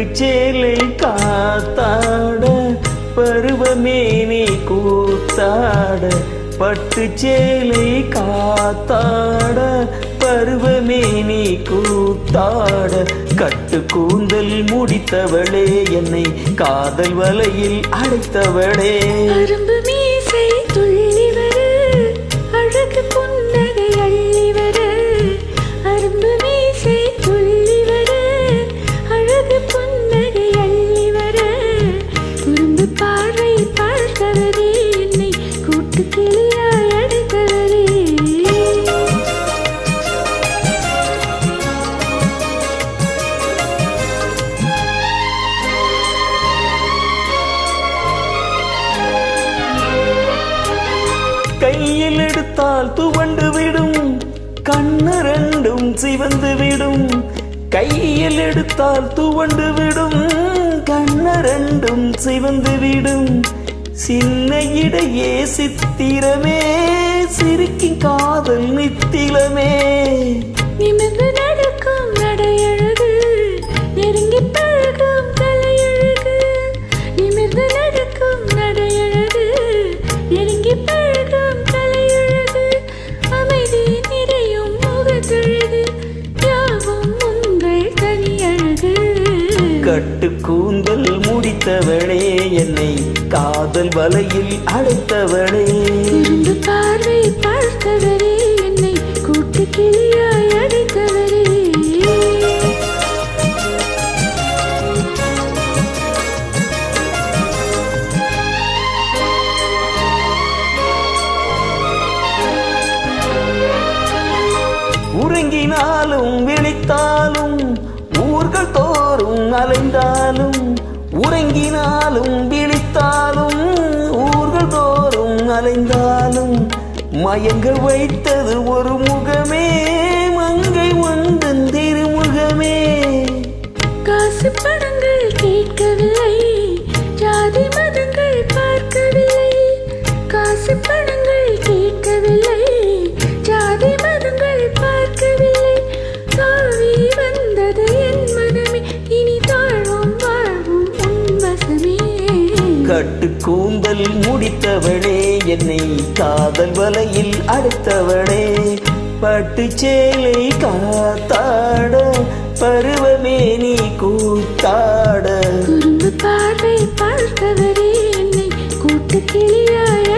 பட்டு சேலை காத்தாட பருவமேனி கூத்தாட பட்டு சேலை காத்தாட பருவமேனி கூத்தாட கட்டு கூந்தல் முடித்தவளே என்னை காதல் வலையில் அடைத்தவளே அரும்பு மீசை துள்ளி வரு அழகு புன்னகை அள்ளி வரு அரும்பு மீசை துள்ளி வரு அழகு புன்னகை அள்ளி வரு குறும்பு பார்வை பார்த்தவரே என்னை கூட்டு கிளியாய் அடைத்தவரே கையில் எடுத்தால் துவண்டு விடும் கண்ணு ரெண்டும் சிவந்து விடும் கையில் எடுத்தால் துவண்டு விடும் கண்ணு ரெண்டும் சிவந்து விடும் சின்ன இடையே சித்திரமே சிரிக்கும் காதல் நித்திலமே நிமிர்ந்து நடக்கும் நடையழகு நெருங்கி பழகும் தலையழகு நிமிர்ந்து நடக்கும் நடையழகு நெருங்கி பழகும் தலையழகு அமைதி நிறையும் முகத்தழகு யாவும் உங்கள் தனியழகு கட்டு கூந்தல் முடித்தவளே என்னை காதல் வலையில் அடைத்தவளே இருந்து பார்வை பார்த்தவரே என்னை கூட்டு கிளியாய் அடைத்தவரே உறங்கினாலும் விழித்தாலும் ஊர்கள் தோறும் அலைந்தாலும் உறங்கினாலும் விழித்தாலும் ஊர்கள் தோறும் அலைந்தாலும் மயங்க வைத்தது ஒரு முகமே மங்கை வந்தன் திருமுகமே காசு பணங்கள் கேட்கவில்லை ஜாதி மதங்கள் பார்க்கவில்லை காசு பணங்கள் கேட்கவில்லை ஜாதி மதங்கள் பார்க்கவில்லை தாவி வந்தது என் மனமே இனி தாழ்வும் வாழ்வும் உன்வசமே கட்டு கூந்தல் முடித்தவளே என்னை காதல் வலையில் அடைத்தவளே பட்டு சேலை காத்தாட பருவமேனி கூத்தாட குறும்பு பார்வை பார்த்தவரே என்னை கூட்டு கிளியாய்